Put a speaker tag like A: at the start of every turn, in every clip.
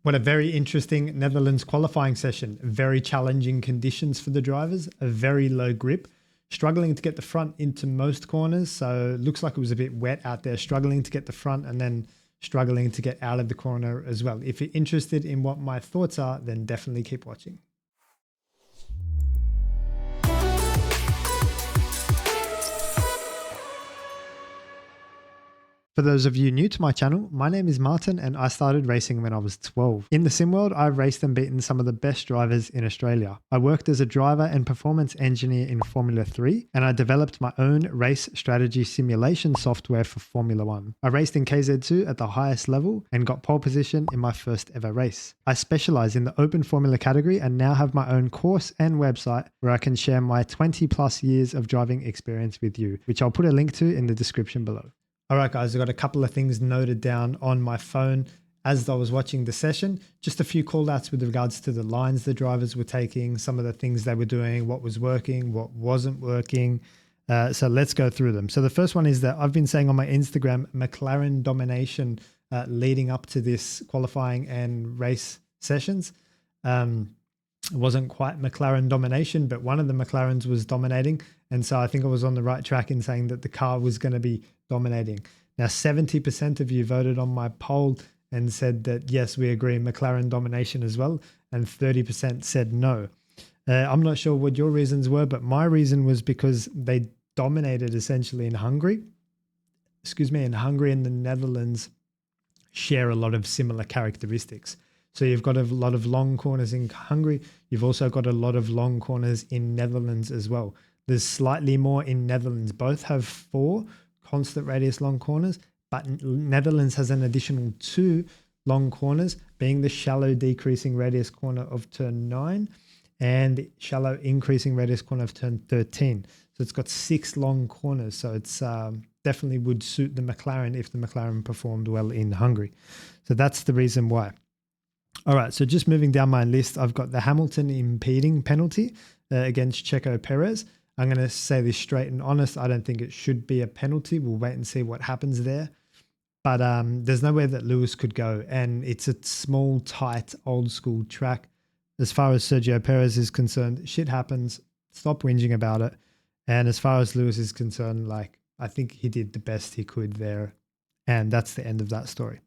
A: What a very interesting Netherlands qualifying session. Very challenging conditions for the drivers, a very low grip, struggling to get the front into most corners. So looks like it was a bit wet out there, struggling to get the front and then struggling to get out of the corner as well. If you're interested in what my thoughts are, then definitely keep watching. For those of you new to my channel, my name is Martin and I started racing when I was 12. In the sim world, I've raced and beaten some of the best drivers in Australia. I worked as a driver and performance engineer in Formula 3 and I developed my own race strategy simulation software for Formula 1. I raced in KZ2 at the highest level and got pole position in my first ever race. I specialize in the open formula category and now have my own course and website where I can share my 20 plus years of driving experience with you, which I'll put a link to in the description below. All right, guys, I've got a couple of things noted down on my phone as I was watching the session. Just a few call outs with regards to the lines the drivers were taking, some of the things they were doing, what was working, what wasn't working. So let's go through them. So the first one is that I've been saying on my Instagram, McLaren domination leading up to this qualifying and race sessions. It wasn't quite McLaren domination, but one of the McLarens was dominating. And so I think I was on the right track in saying that the car was going to be dominating. Now, 70% of you voted on my poll and said that, yes, we agree, McLaren domination as well. And 30% said no. I'm not sure what your reasons were, but my reason was because they dominated essentially in Hungary. And Hungary and the Netherlands share a lot of similar characteristics. So you've got a lot of long corners in Hungary. You've also got a lot of long corners in Netherlands as well. There's slightly more in Netherlands. Both have 4 constant radius long corners, but Netherlands has an additional 2 long corners, being the shallow decreasing radius corner of turn 9 and shallow increasing radius corner of turn 13. So it's got 6 long corners. So it's definitely would suit the McLaren if the McLaren performed well in Hungary. So that's the reason why. All right, so just moving down my list, I've got the Hamilton impeding penalty against Checo Perez. I'm going to say this straight and honest. I don't think it should be a penalty. We'll wait and see what happens there. But there's nowhere that Lewis could go. And it's a small, tight, old school track. As far as Sergio Perez is concerned, shit happens. Stop whinging about it. And as far as Lewis is concerned, like, I think he did the best he could there. And that's the end of that story.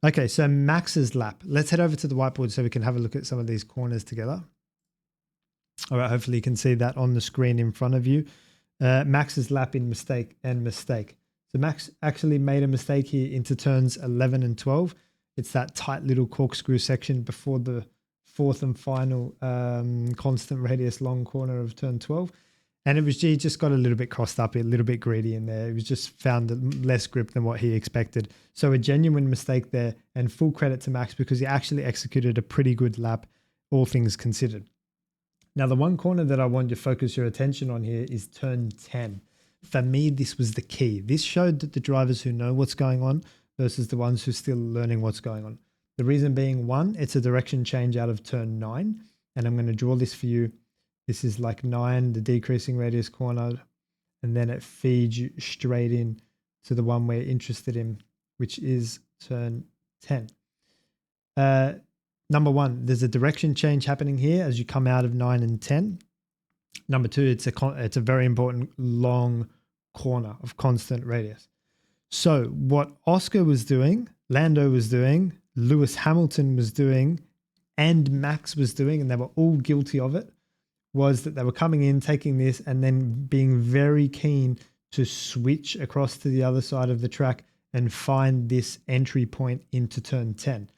A: Okay, so Max's lap. Let's head over to the whiteboard so we can have a look at some of these corners together. All right, hopefully you can see that on the screen in front of you. Max's lap in mistake and mistake. So Max actually made a mistake here into turns 11 and 12. It's that tight little corkscrew section before the 4th and final constant radius long corner of turn 12. And he just got a little bit crossed up, a little bit greedy in there. He was just found less grip than what he expected. So a genuine mistake there, and full credit to Max because he actually executed a pretty good lap, all things considered. Now, the one corner that I want to focus your attention on here is turn 10. For me, this was the key. This showed that the drivers who know what's going on versus the ones who are still learning what's going on. The reason being, one, it's a direction change out of turn 9. And I'm going to draw this for you. This is like 9, the decreasing radius corner, and then it feeds you straight in to the one we're interested in, which is turn 10. Number 1, there's a direction change happening here as you come out of 9 and 10. Number 2, it's a very important long corner of constant radius. So what Oscar was doing, Lando was doing, Lewis Hamilton was doing, and Max was doing, and they were all guilty of it, was that they were coming in, taking this, and then being very keen to switch across to the other side of the track and find this entry point into turn 10.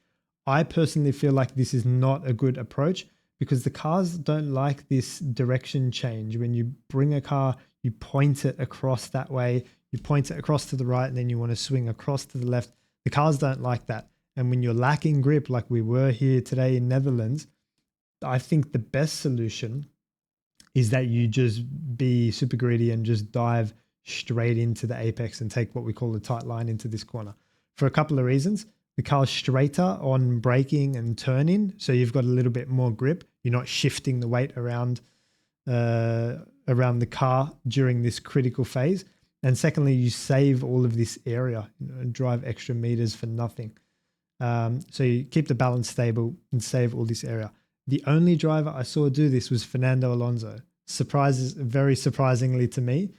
A: I personally feel like this is not a good approach because the cars don't like this direction change. When you bring a car, you point it across that way, you point it across to the right, and then you want to swing across to the left. The cars don't like that. And when you're lacking grip, like we were here today in Netherlands, I think the best solution is that you just be super greedy and just dive straight into the apex and take what we call a tight line into this corner. For a couple of reasons. The car's straighter on braking and turning, so you've got a little bit more grip. You're not shifting the weight around the car during this critical phase. And secondly, you save all of this area, and drive extra meters for nothing. So you keep the balance stable and save all this area. The only driver I saw do this was Fernando Alonso. Very surprisingly to me.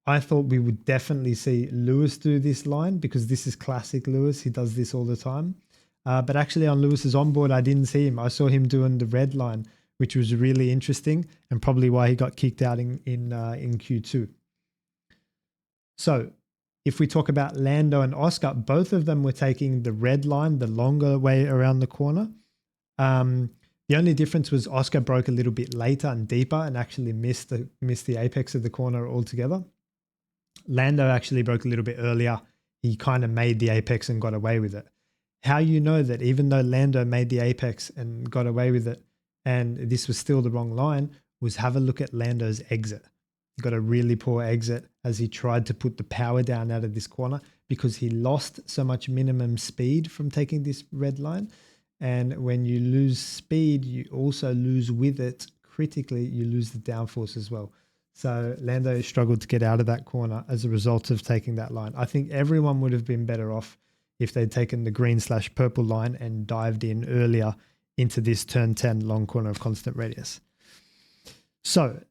A: I thought we would definitely see Lewis do this line because this is classic Lewis. He does this all the time. But actually on Lewis's onboard, I didn't see him. I saw him doing the red line, which was really interesting and probably why he got kicked out in Q2. So if we talk about Lando and Oscar, both of them were taking the red line, the longer way around the corner. The only difference was Oscar broke a little bit later and deeper and actually missed the apex of the corner altogether. Lando actually broke a little bit earlier. He kind of made the apex and got away with it. How you know that even though Lando made the apex and got away with it, and this was still the wrong line, was have a look at Lando's exit. He got a really poor exit as he tried to put the power down out of this corner because he lost so much minimum speed from taking this red line. And when you lose speed, you also lose with it, critically, you lose the downforce as well. So Lando struggled to get out of that corner as a result of taking that line. I think everyone would have been better off if they'd taken the green/purple line and dived in earlier into this turn 10 long corner of constant radius. So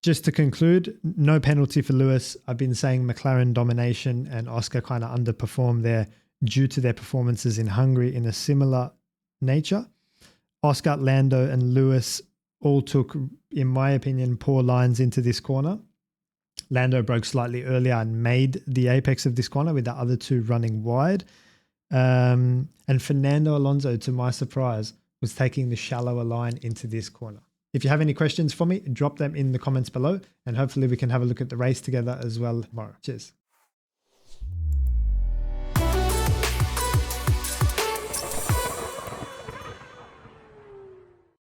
A: just to conclude, no penalty for Lewis. I've been saying McLaren domination and Oscar kind of underperformed there due to their performances in Hungary in a similar nature. Oscar, Lando and Lewis all took, in my opinion, poor lines into this corner. Lando broke slightly earlier and made the apex of this corner with the other two running wide. And Fernando Alonso, to my surprise, was taking the shallower line into this corner. If you have any questions for me, drop them in the comments below and hopefully we can have a look at the race together as well tomorrow. Cheers.